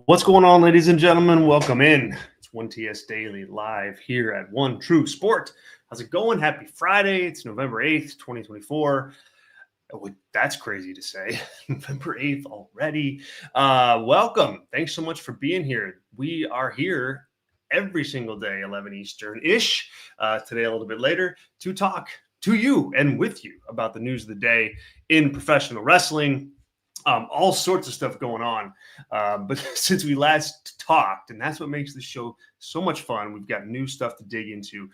What's going on, ladies and gentlemen? Welcome in. It's 1TS Daily live here at One True Sport. How's it going? Happy Friday. It's November 8th, 2024. That's crazy to say. November 8th already. Welcome. Thanks so much for being here. We are here every single day, 11 Eastern-ish, today a little bit later, to talk to you and with you about the news of the day in professional wrestling. All sorts of stuff going on. But since we last talked, and that's what makes this show so much fun, we've got new stuff to dig into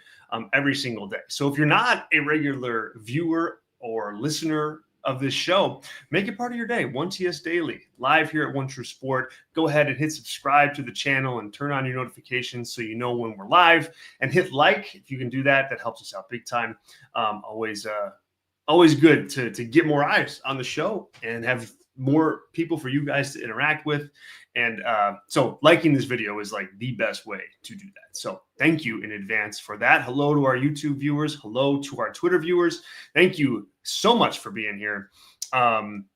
every single day. So if you're not a regular viewer or listener of this show, make it part of your day. 1TS Daily, live here at One True Sport. Go ahead and hit subscribe to the channel and turn on your notifications so you know when we're live. And hit like if you can do that. That helps us out big time. Always good to get more eyes on the show and have more people for you guys to interact with. And so liking this video is like the best way to do that. So thank you in advance for that. Hello to our YouTube viewers. Hello to our Twitter viewers. Thank you so much for being here. And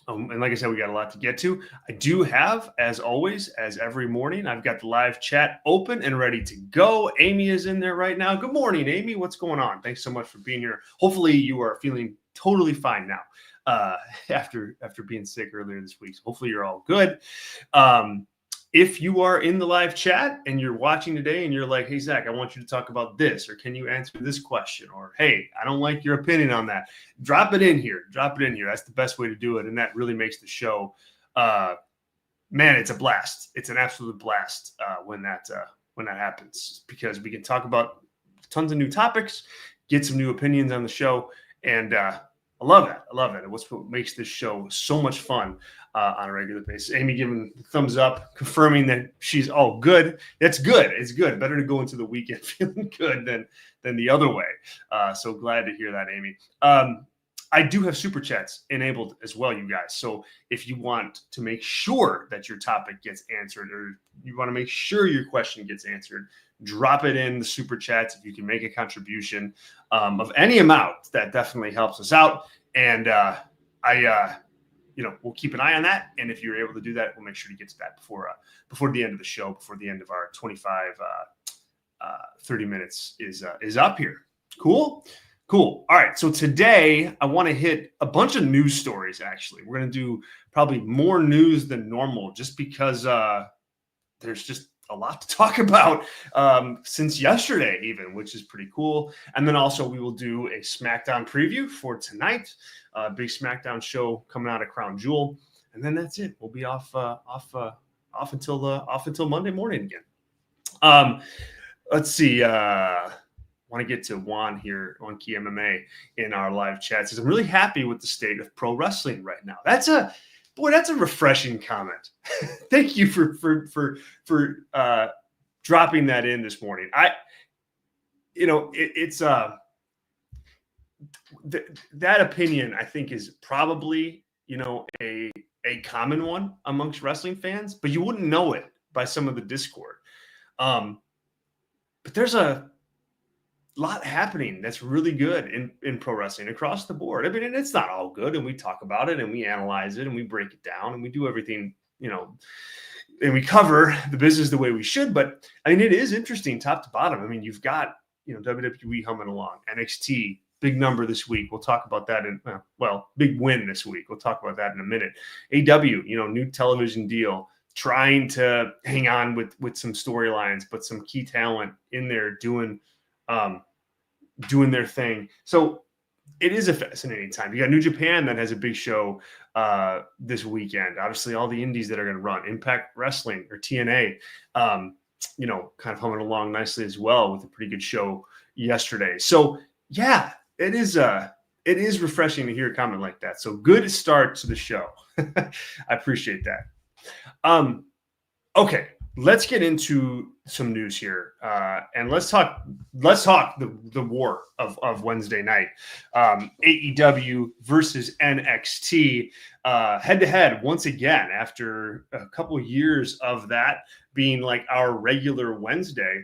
like I said, we got a lot to get to. I do have, as always, as every morning, I've got the live chat open and ready to go. Amy is in there right now. Good morning, Amy. What's going on? Thanks so much for being here. Hopefully you are feeling totally fine now. After being sick earlier this week. So hopefully you're all good. If you are in the live chat and you're watching today and you're like, hey, Zach, I want you to talk about this, or can you answer this question? Or, hey, I don't like your opinion on that. Drop it in here. Drop it in here. That's the best way to do it. And that really makes the show, man, it's a blast. It's an absolute blast when that happens, because we can talk about tons of new topics, get some new opinions on the show, and I love that. I love that. And what's what makes this show so much fun on a regular basis. Amy giving the thumbs up, confirming that she's all good. That's good. It's good. Better to go into the weekend feeling good than the other way. So glad to hear that, Amy. I do have super chats enabled as well, you guys. So if you want to make sure that your topic gets answered, or you want to make sure your question gets answered, drop it in the super chats. If you can make a contribution of any amount, that definitely helps us out. And we'll keep an eye on that. And if you're able to do that, we'll make sure to get to that before the end of the show, before the end of our 30 minutes is up here. Cool. All right. So today I want to hit a bunch of news stories. Actually, we're going to do probably more news than normal, just because there's just a lot to talk about since yesterday even, which is pretty cool. And then also we will do a Smackdown preview for tonight, big Smackdown show coming out of Crown Jewel. And then that's it. We'll be off until Monday morning again. Let's see. Want to get to Juan here on Key MMA in our live chat. Says, I'm really happy with the state of pro wrestling right now. That's a refreshing comment. Thank you for dropping that in this morning. That opinion, I think, is probably, a common one amongst wrestling fans, but you wouldn't know it by some of the Discord. But there's a lot happening that's really good in pro wrestling across the board. I mean, and it's not all good, and we talk about it and we analyze it and we break it down and we do everything, and we cover the business the way we should. But I mean, it is interesting top to bottom. I mean, you've got, WWE humming along, NXT, big number this week. We'll talk about that big win this week. We'll talk about that in a minute. AEW, new television deal, trying to hang on with some storylines, but some key talent in there doing their thing. So it is a fascinating time. You got New Japan that has a big show this weekend. Obviously, all the indies that are going to run, Impact Wrestling or TNA, kind of humming along nicely as well with a pretty good show yesterday. So yeah, it is refreshing to hear a comment like that. So good start to the show. I appreciate that. Okay. Let's get into some news here, and let's talk the war of Wednesday night. AEW versus NXT head to head once again after a couple of years of that being like our regular Wednesday.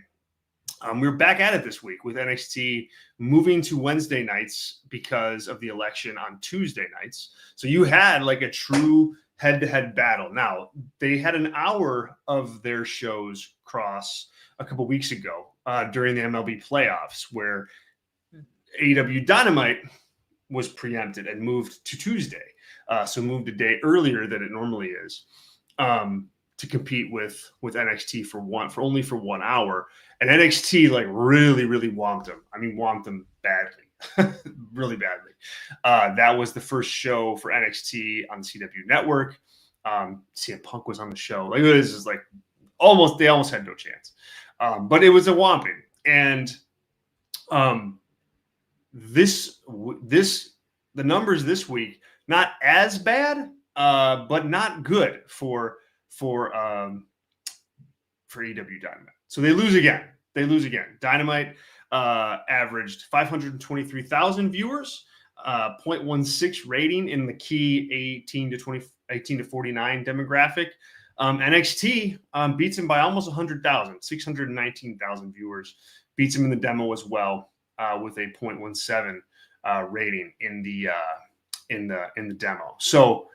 We're back at it this week with NXT moving to Wednesday nights because of the election on Tuesday nights. So you had like a true head-to-head battle. Now, they had an hour of their shows cross a couple weeks ago during the MLB playoffs, where AEW Dynamite was preempted and moved to Tuesday. So moved a day earlier than it normally is to compete with NXT for only 1 hour. And NXT like really whomped them. I mean, whomped them badly, really badly. That was the first show for NXT on the CW network. CM Punk was on the show. Like, it was just like they almost had no chance. But it was a whomping. And the numbers this week, not as bad, but not good for AEW Dynamite. So they lose again. Dynamite averaged 523,000 viewers, 0.16 rating in the key 18 to 49 demographic. NXT beats him by almost 100,000, 619,000 viewers. Beats him in the demo as well with a 0.17 rating in the demo. So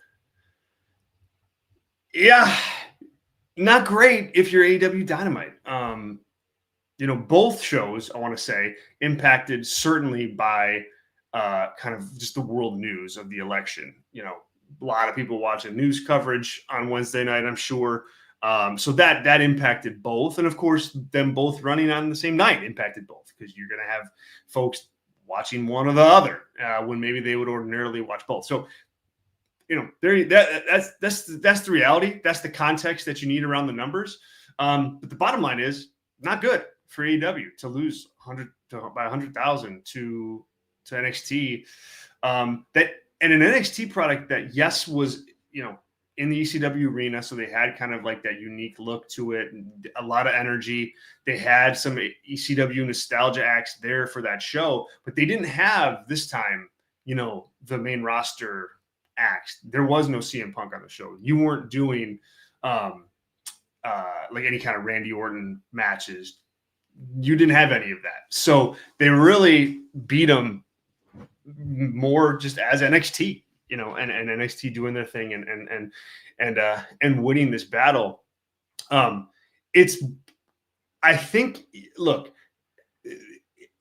yeah, not great if you're AEW Dynamite. Both shows, I want to say, impacted certainly by kind of just the world news of the election. A lot of people watching news coverage on Wednesday night, I'm sure. So that impacted both. And of course, them both running on the same night impacted both, because you're going to have folks watching one or the other when maybe they would ordinarily watch both. So, that's the reality. That's the context that you need around the numbers. But the bottom line is not good for AEW to lose by 100,000 to NXT. And an NXT product that, yes, was, in the ECW arena. So they had kind of like that unique look to it, and a lot of energy. They had some ECW nostalgia acts there for that show, but they didn't have this time, the main roster acts. There was no CM Punk on the show. You weren't doing like any kind of Randy Orton matches. You didn't have any of that. So they really beat them more just as NXT, and NXT doing their thing and winning this battle. I think, look,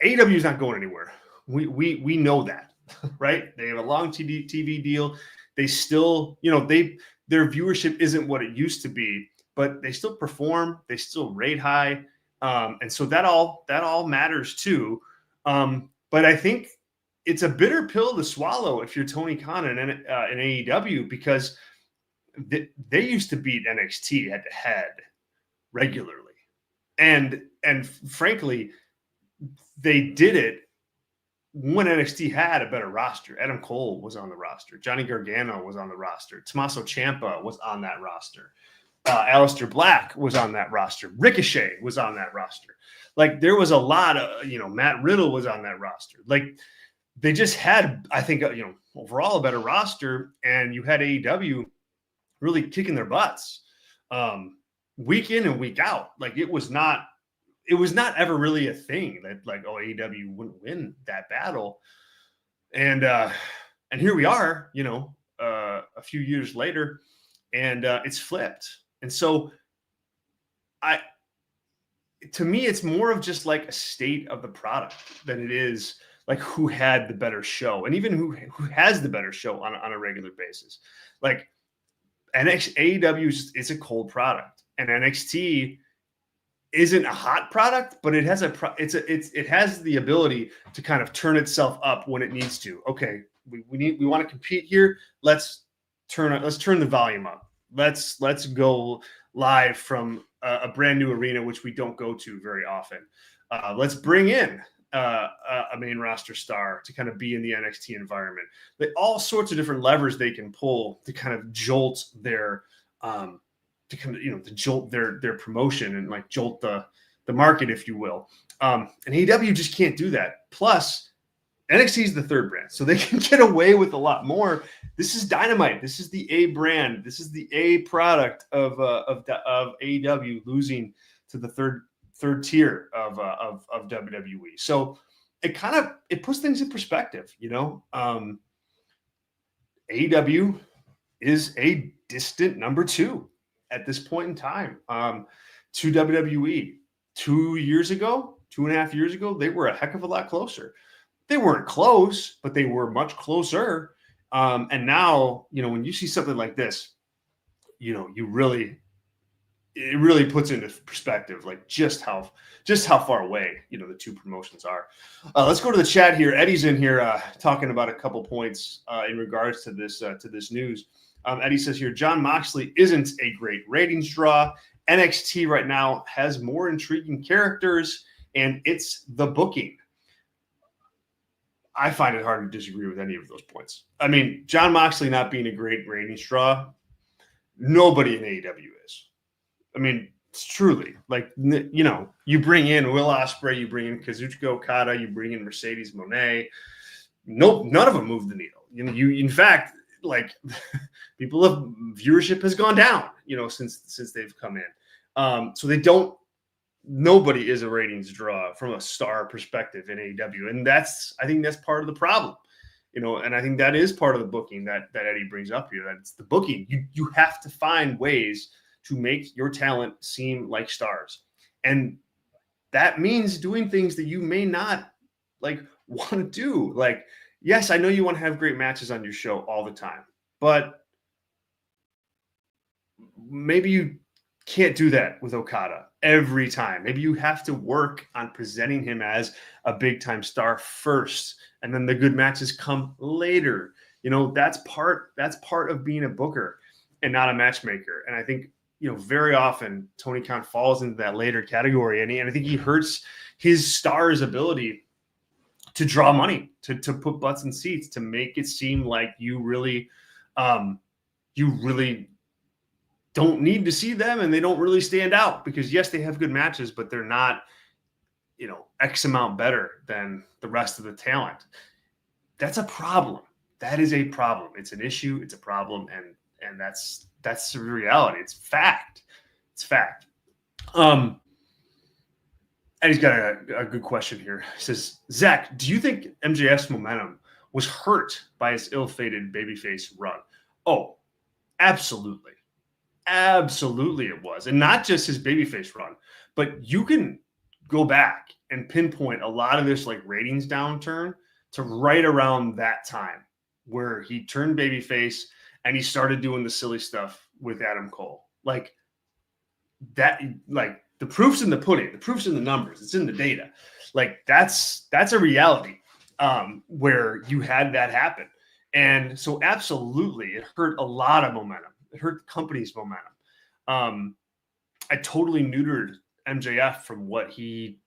AEW is not going anywhere. We know that, right? They have a long TV deal. They still, their viewership isn't what it used to be, but they still perform. They still rate high. And so that all matters too. But I think it's a bitter pill to swallow if you're Tony Khan and AEW, because they used to beat NXT head to head regularly. And frankly, they did it when NXT had a better roster. Adam Cole was on the roster. Johnny Gargano was on the roster. Tommaso Ciampa was on that roster. Aleister Black was on that roster. Ricochet was on that roster. Like, there was a lot of, Matt Riddle was on that roster. Like, they just had, I think, overall a better roster, and you had AEW really kicking their butts week in and week out. Like, it was not ever really a thing that, like, AEW wouldn't win that battle. And here we are, a few years later, and it's flipped. And so to me, it's more of just like a state of the product than it is like who had the better show, and even who has the better show on a regular basis. Like, AEW is a cold product, and NXT isn't a hot product, but it has it has the ability to kind of turn itself up when it needs to. Okay, we want to compete here. Let's turn the volume up. Let's go live from a brand new arena, which we don't go to very often. Let's bring in a main roster star to kind of be in the NXT environment. All sorts of different levers they can pull to kind of jolt their to jolt their promotion and like jolt the market, if you will. And AEW just can't do that. Plus, NXT is the third brand, so they can get away with a lot more. This is Dynamite. This is the A brand. This is the A product of AEW losing to the third tier of WWE. So it puts things in perspective. AEW is a distant number 2 at this point in time to WWE. 2 years ago, 2.5 years ago, they were a heck of a lot closer. They weren't close, but they were much closer. And now, when you see something like this, it really puts into perspective, like just how far away, the two promotions are. Let's go to the chat here. Eddie's in here talking about a couple points in regards to this news. Eddie says here, Jon Moxley isn't a great ratings draw. NXT right now has more intriguing characters, and it's the booking. I find it hard to disagree with any of those points. I mean, Jon Moxley not being a great ratings draw, nobody in AEW is. I mean, it's truly like, you bring in Will Ospreay, you bring in Kazuchika Okada, you bring in Mercedes Moné. Nope, none of them move the needle. In fact, like viewership has gone down, since they've come in. So they don't. Nobody is a ratings draw from a star perspective in AEW, and I think that's part of the problem. And I think that is part of the booking that Eddie brings up here. That it's the booking. You have to find ways to make your talent seem like stars. And that means doing things that you may not want to do. Like, yes, I know you want to have great matches on your show all the time, but maybe you can't do that with Okada every time. Maybe you have to work on presenting him as a big time star first, and then the good matches come later. That's part of being a booker and not a matchmaker. And I think, very often Tony Khan falls into that later category, and I think he hurts his star's ability to draw money, to put butts in seats, to make it seem like you really don't need to see them, and they don't really stand out because yes, they have good matches, but they're not, X amount better than the rest of the talent. That's a problem. That is a problem. It's an issue. It's a problem. And that's the reality. It's fact. It's fact. And he's got a good question here. He says, Zach, do you think MJF's momentum was hurt by his ill-fated babyface run? Oh, absolutely. Absolutely it was. And not just his babyface run, but you can go back and pinpoint a lot of this ratings downturn to right around that time where he turned babyface and he started doing the silly stuff with Adam Cole. The proof's in the pudding, the proof's in the numbers, it's in the data. That's a reality where you had that happen. And so absolutely it hurt a lot of momentum. It hurt the company's momentum. I totally neutered MJF from what he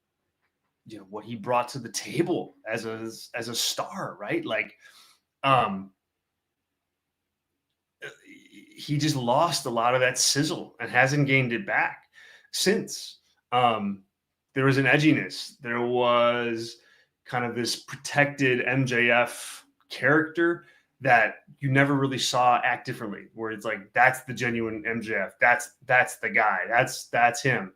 brought to the table as a star, right? He just lost a lot of that sizzle and hasn't gained it back since. There was an edginess. There was kind of this protected MJF character that you never really saw act differently, where it's like, that's the genuine MJF. That's the guy. That's him.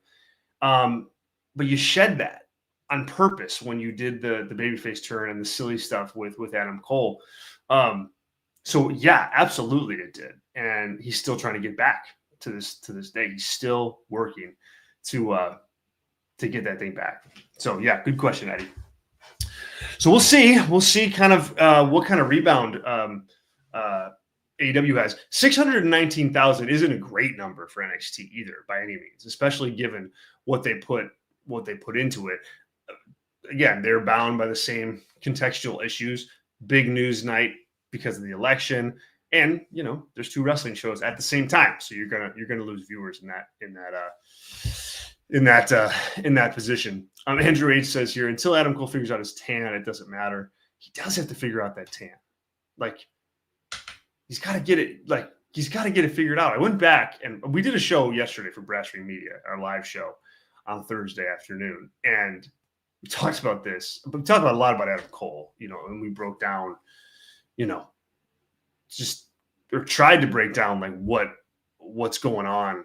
But you shed that on purpose when you did the babyface turn and the silly stuff with Adam Cole. So yeah, absolutely it did. And he's still trying to get back to this day. He's still working to get that thing back. So yeah, good question, Eddie. So we'll see kind of what kind of rebound AEW has. 619,000 isn't a great number for NXT either by any means, especially given what they put into it. Again, they're bound by the same contextual issues. Big news night because of the election, and there's two wrestling shows at the same time, so you're gonna lose viewers in that position. Andrew H says here, until Adam Cole figures out his tan, it doesn't matter. He does have to figure out that tan. He's got to get it. He's got to get it figured out. I went back and we did a show yesterday for Brass Ring Media, our live show on Thursday afternoon, and we talked about this. But we talked about a lot about Adam Cole, and we broke down, tried to break down what's going on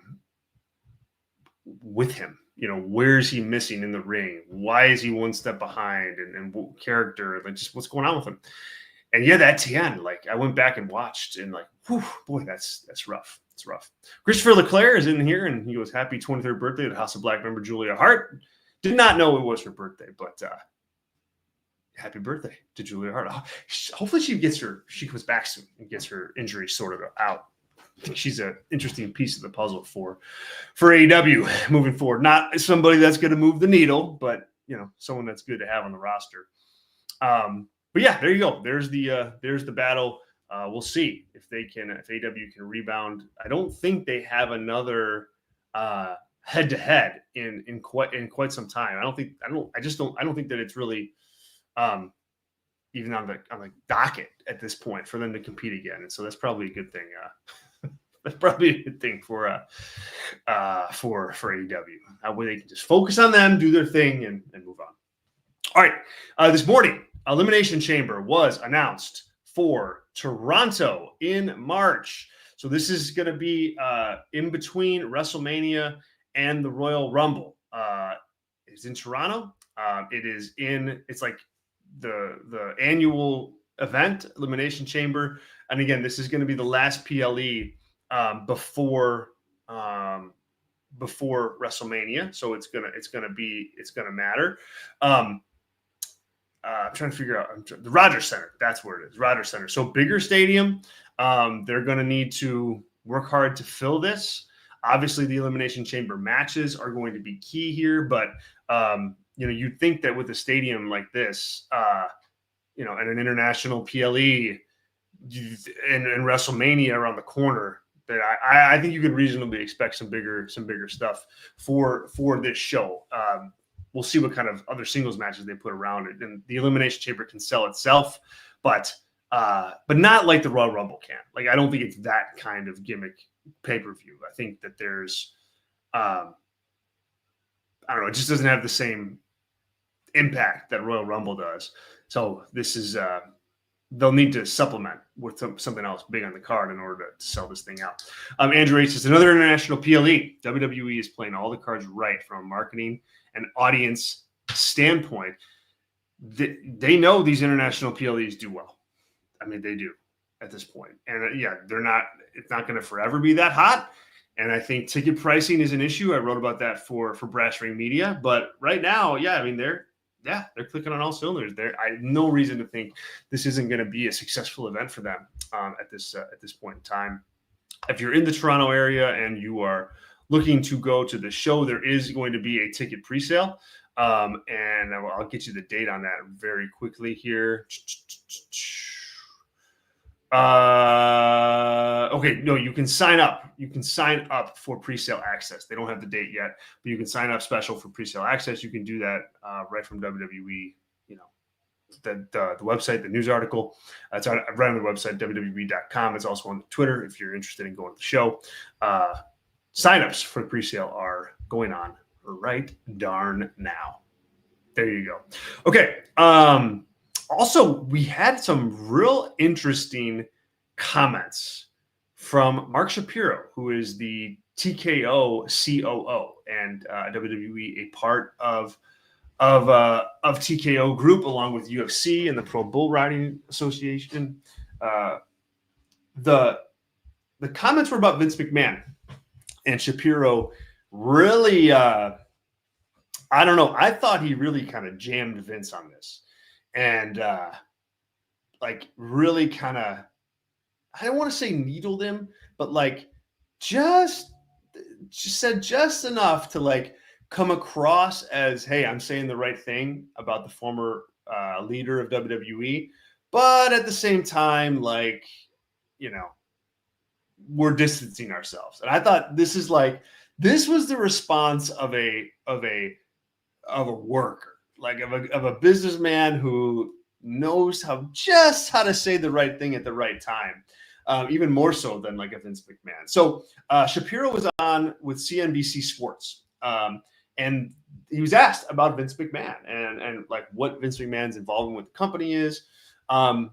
with him. Where is he missing in the ring? Why is he one step behind? And what character, just what's going on with him? And yeah, that TN, like I went back and watched and like, whew, boy, that's rough. It's rough. Christopher LeClaire is in here and he goes, happy 23rd birthday to House of Black member Julia Hart. Did not know it was her birthday, but happy birthday to Julia Hart. Hopefully she comes back soon and gets her injury sorted out. I think she's an interesting piece of the puzzle for AEW moving forward. Not somebody that's going to move the needle, but someone that's good to have on the roster. But yeah, there you go. There's the battle. We'll see if AEW can rebound. I don't think they have another head-to-head in quite some time. I don't think that it's really even on the docket at this point for them to compete again. And so that's probably a good thing. That's probably a good thing for AEW. That way they can just focus on them, do their thing, and move on. All right. This morning, Elimination Chamber was announced for Toronto in March. So this is going to be in between WrestleMania and the Royal Rumble. It's in Toronto. It's like the annual event, Elimination Chamber. And again, this is going to be the last PLE before WrestleMania. So it's gonna matter. I'm trying to figure out the Rogers Center. That's where it is. Rogers Center. So bigger stadium. They're going to need to work hard to fill this. Obviously, the Elimination Chamber matches are going to be key here, but you'd think that with a stadium like this, and an international PLE and WrestleMania around the corner, that I think you could reasonably expect some bigger stuff for this show. We'll see what kind of other singles matches they put around it, and the Elimination Chamber can sell itself, but not like the Royal Rumble can. Like I don't think it's that kind of gimmick pay-per-view. I think that there's, I don't know, it just doesn't have the same impact that Royal Rumble does. So this is they'll need to supplement with something else big on the card in order to sell this thing out. Andrew H. says another international PLE. WWE is playing all the cards right from a marketing and audience standpoint. They know these international PLEs do well. I mean, they do at this point. And it's not going to forever be that hot. And I think ticket pricing is an issue. I wrote about that for Brass Ring Media. But right now, they're clicking on all cylinders. I have no reason to think this isn't going to be a successful event for them at this point in time. If you're in the Toronto area and you are looking to go to the show, there is going to be a ticket presale. And I'll get you the date on that very quickly here. Okay, no, you can sign up. You can sign up for presale access. They don't have the date yet, but you can sign up special for presale access. You can do that right from WWE. The website, the news article. It's right on the website, WWE.com. It's also on Twitter if you're interested in going to the show. Signups for the presale are going on right darn now. There you go. Okay. Also, we had some real interesting comments from Mark Shapiro, who is the TKO COO and WWE, a part of TKO Group, along with UFC and the Pro Bull Riding Association. The comments were about Vince McMahon, and Shapiro really, I don't know. I thought he really kind of jammed Vince on this. And really kind of, I don't want to say needled him, but just said just enough to come across as, hey, I'm saying the right thing about the former leader of WWE, but at the same time, we're distancing ourselves. And I thought this was the response of a worker. Of a businessman who knows how to say the right thing at the right time, even more so than a Vince McMahon. So Shapiro was on with CNBC Sports, and he was asked about Vince McMahon and what Vince McMahon's involvement with the company is, and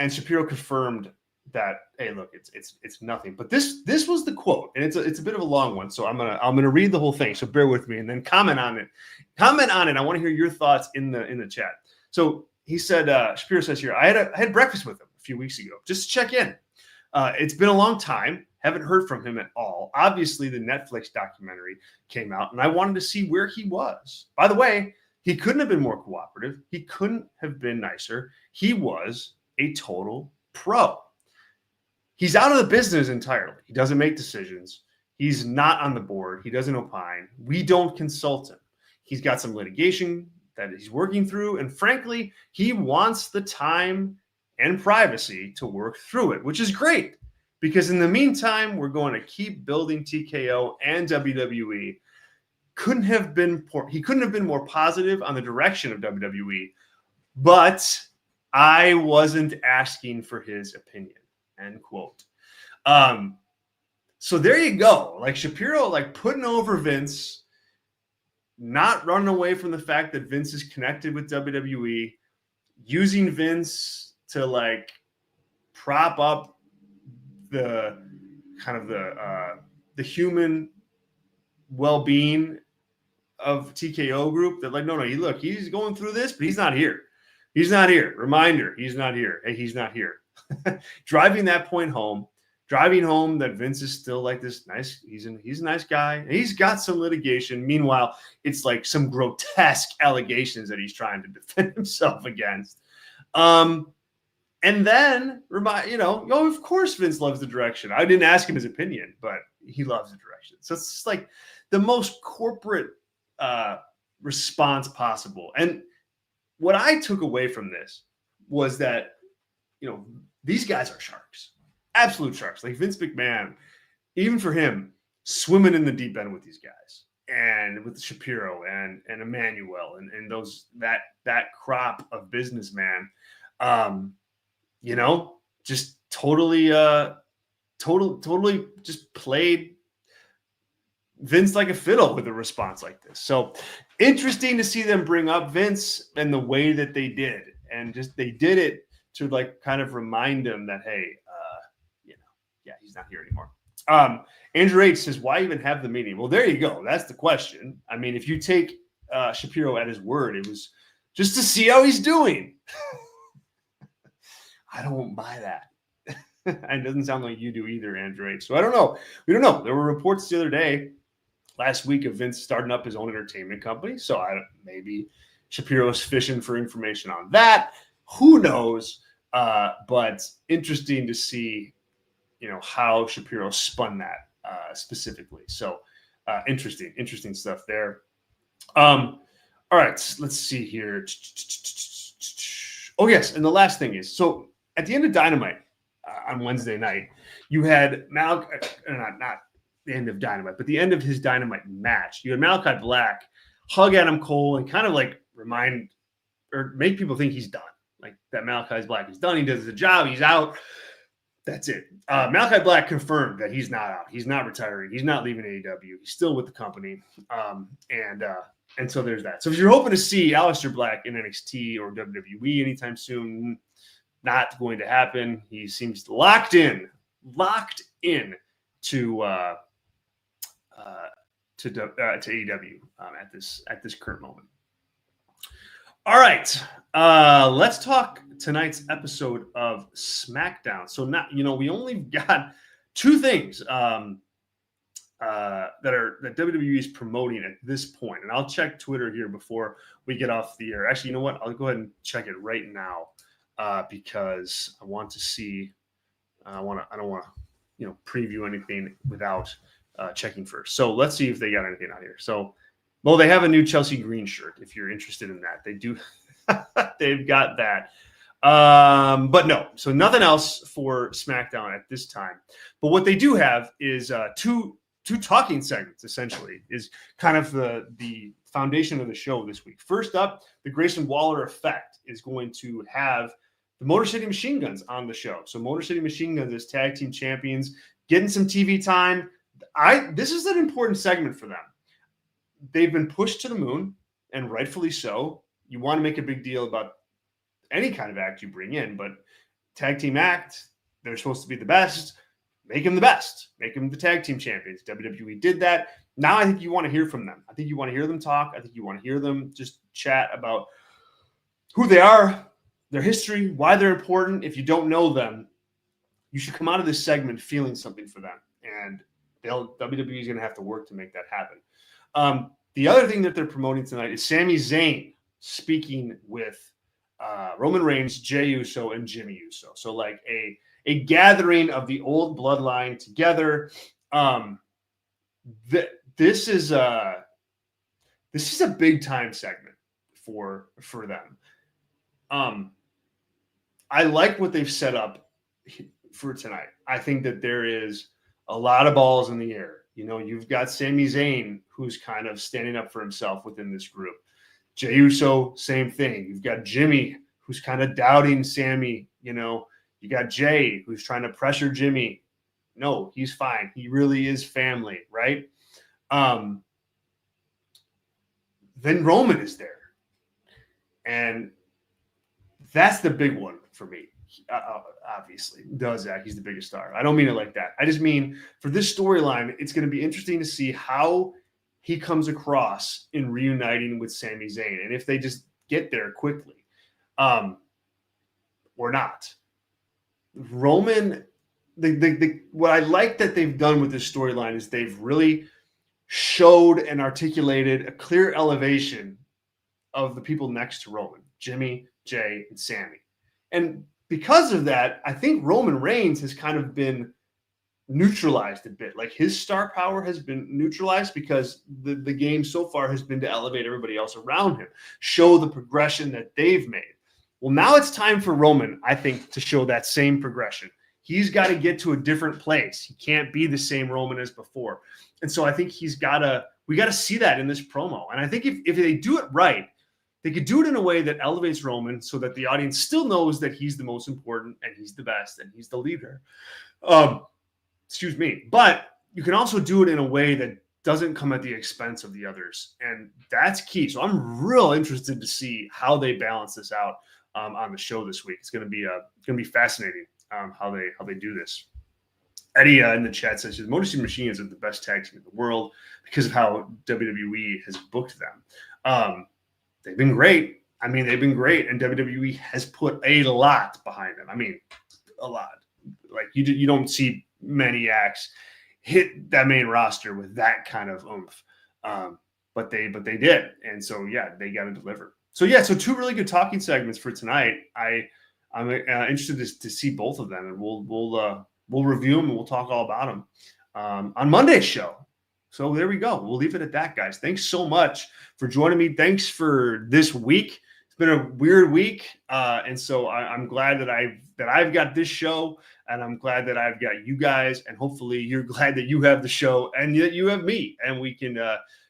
Shapiro confirmed that, hey, look, it's nothing. But this was the quote, and it's a bit of a long one, so I'm gonna read the whole thing. So bear with me, and then comment on it. I want to hear your thoughts in the chat. So he said, Shapiro says here, I had breakfast with him a few weeks ago just to check in. It's been a long time. Haven't heard from him at all. Obviously, the Netflix documentary came out, and I wanted to see where he was. By the way, he couldn't have been more cooperative. He couldn't have been nicer. He was a total pro. He's out of the business entirely. He doesn't make decisions. He's not on the board. He doesn't opine. We don't consult him. He's got some litigation that he's working through, and frankly, he wants the time and privacy to work through it, which is great, because in the meantime, we're going to keep building TKO and WWE. He couldn't have been more positive on the direction of WWE, but I wasn't asking for his opinion, end quote. So there you go. Like Shapiro, like putting over Vince, not running away from the fact that Vince is connected with WWE, using Vince to like prop up the kind of the human well-being of TKO group. That like, no, look, he's going through this, but he's not here. He's not here. Reminder, he's not here. Hey, he's not here. Driving that point home, driving home that Vince is still like this nice, he's a nice guy. And he's got some litigation. Meanwhile, it's like some grotesque allegations that he's trying to defend himself against. And then of course Vince loves the direction. I didn't ask him his opinion, but he loves the direction. So it's just like the most corporate response possible. And what I took away from this was that, these guys are sharks, absolute sharks. Like Vince McMahon, even for him, swimming in the deep end with these guys, and with Shapiro and Emmanuel and those that crop of businessman, just totally just played Vince like a fiddle with a response like this. So interesting to see them bring up Vince and the way that they did, and just they did it to like kind of remind him that, hey, he's not here anymore. Andrew H says, why even have the meeting? Well, there you go. That's the question. I mean, if you take Shapiro at his word, it was just to see how he's doing. I don't buy that. And it doesn't sound like you do either, Andrew H. So I don't know. We don't know. There were reports the other day, last week, of Vince starting up his own entertainment company. So maybe Shapiro's fishing for information on that. Who knows? But interesting to see, how Shapiro spun that specifically. So interesting stuff there. All right, let's see here. Oh, yes. And the last thing is, so at the end of Dynamite on Wednesday night, you had not the end of Dynamite, but the end of his Dynamite match. You had Malachi Black hug Adam Cole and kind of like remind or make people think he's done. Like that Malachi Black is done. He does the job. He's out. That's it. Malachi Black confirmed that he's not out. He's not retiring. He's not leaving AEW. He's still with the company. And so there's that. So if you're hoping to see Aleister Black in NXT or WWE anytime soon, not going to happen. He seems locked in to AEW at this current moment. All right, let's talk tonight's episode of Smackdown. So we only got two things that WWE is promoting at this point, and I'll check Twitter here before we get off the air. Actually, you know what? I'll go ahead and check it right now because I want to see. I don't want to preview anything without checking first. So let's see if they got anything out here. So. Well, they have a new Chelsea Green shirt. If you're interested in that, they do. They've got that. But no, so nothing else for SmackDown at this time. But what they do have is two talking segments, essentially, is kind of the foundation of the show this week. First up, the Grayson Waller effect is going to have the Motor City Machine Guns on the show. So Motor City Machine Guns as tag team champions, getting some TV time. This is an important segment for them. They've been pushed to the moon, and rightfully so. You want to make a big deal about any kind of act you bring in, but tag team act, they're supposed to be the best. Make them the best. Make them the tag team champions. WWE did that. Now I think you want to hear from them. I think you want to hear them talk. I think you want to hear them just chat about who they are, their history, why they're important. If you don't know them, you should come out of this segment feeling something for them. And WWE is going to have to work to make that happen. The other thing that they're promoting tonight is Sami Zayn speaking with Roman Reigns, Jey Uso, and Jimmy Uso. So like a gathering of the old bloodline together. This is a big time segment for them. I like what they've set up for tonight. I think that there is a lot of balls in the air. You know, you've got Sami Zayn, who's kind of standing up for himself within this group. Jey Uso, same thing. You've got Jimmy, who's kind of doubting Sami. You know, you got Jey, who's trying to pressure Jimmy. No, he's fine. He really is family, right? Then Roman is there. And that's the big one for me. Obviously, Zack, he's the biggest star. I don't mean it like that. I just mean for this storyline, it's going to be interesting to see how he comes across in reuniting with Sami Zayn, and if they just get there quickly, or not. Roman, what I like that they've done with this storyline is they've really showed and articulated a clear elevation of the people next to Roman, Jimmy, Jey, and Sami. And because of that, I think Roman Reigns has kind of been neutralized a bit. Like his star power has been neutralized because the game so far has been to elevate everybody else around him, show the progression that they've made. Well, now it's time for Roman, I think, to show that same progression. He's got to get to a different place. He can't be the same Roman as before. And so I think we got to see that in this promo. And I think if they do it right, they could do it in a way that elevates Roman so that the audience still knows that he's the most important and he's the best and he's the leader. Excuse me. But you can also do it in a way that doesn't come at the expense of the others. And that's key. So I'm real interested to see how they balance this out on the show this week. It's going to be fascinating how they do this. Eddie in the chat says Motor City Machines are the best tag team in the world because of how WWE has booked them. They've been great. I mean, they've been great, and WWE has put a lot behind them. I mean, a lot. Like you don't see many acts hit that main roster with that kind of oomph, but they did, and so yeah, they got to deliver. So yeah, so two really good talking segments for tonight. I'm interested to see both of them, and we'll review them and we'll talk all about them on Monday's show. So there we go. We'll leave it at that, guys. Thanks so much for joining me. Thanks for this week. It's been a weird week, and so I'm glad that I've got this show, and I'm glad that I've got you guys, and hopefully you're glad that you have the show and that you have me, and we can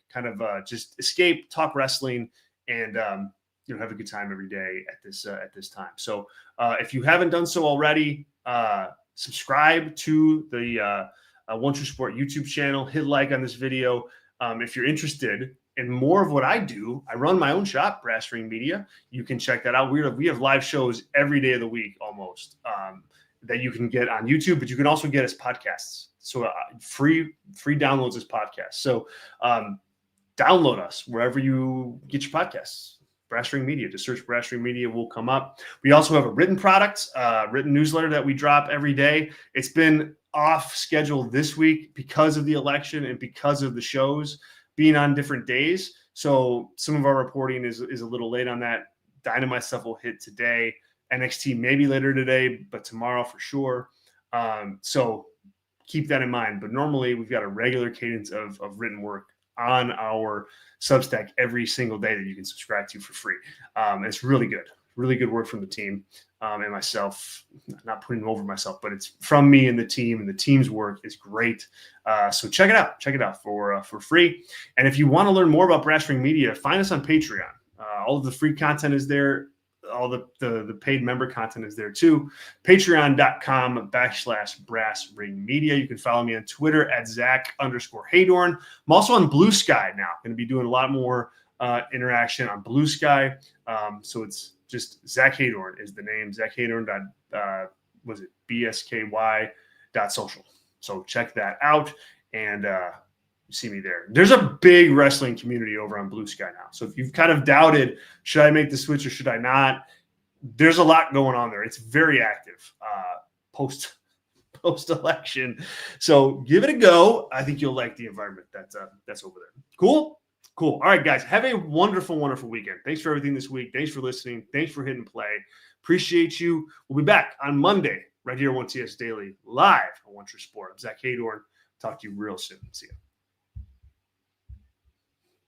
kind of just escape, talk wrestling, and have a good time every day at this time. So if you haven't done so already, subscribe to the One True Sport YouTube channel. Hit like on this video. If you're interested in more of what I do, I run my own shop, Brass Ring Media. You can check that out. We have live shows every day of the week almost that you can get on YouTube, but you can also get as podcasts. So free downloads as podcasts. So download us wherever you get your podcasts. Brass Ring Media. Just search Brass Ring Media, will come up. We also have a written product, written newsletter that we drop every day. It's been off schedule this week because of the election and because of the shows being on different days. So some of our reporting is a little late on that. Dynamite stuff will hit today. NXT maybe later today, but tomorrow for sure. So keep that in mind. But normally we've got a regular cadence of written work on our Substack every single day that you can subscribe to for free. It's really good work from the team and myself. Not putting over myself, but it's from me and the team, and the team's work is great. So check it out for free. And if you want to learn more about Brass Ring Media, find us on Patreon. All of the free content is there. All the paid member content is there too. Patreon.com/Brass Ring Media. You can follow me on Twitter at Zack_Heydorn. I'm also on Blue Sky now. Going to be doing a lot more interaction on Blue Sky. So it's just Zack Heydorn is the name. Zack Heydorn. BSKY.social. So check that out and see me there. There's a big wrestling community over on Blue Sky now. So if you've kind of doubted, should I make the switch or should I not? there's a lot going on there. It's very active post-election. So give it a go. I think you'll like the environment that's over there. Cool? Cool. All right, guys. Have a wonderful, wonderful weekend. Thanks for everything this week. Thanks for listening. Thanks for hitting play. Appreciate you. We'll be back on Monday right here on 1TS Daily live on One True Sport. I'm Zack Heydorn. Talk to you real soon. See you.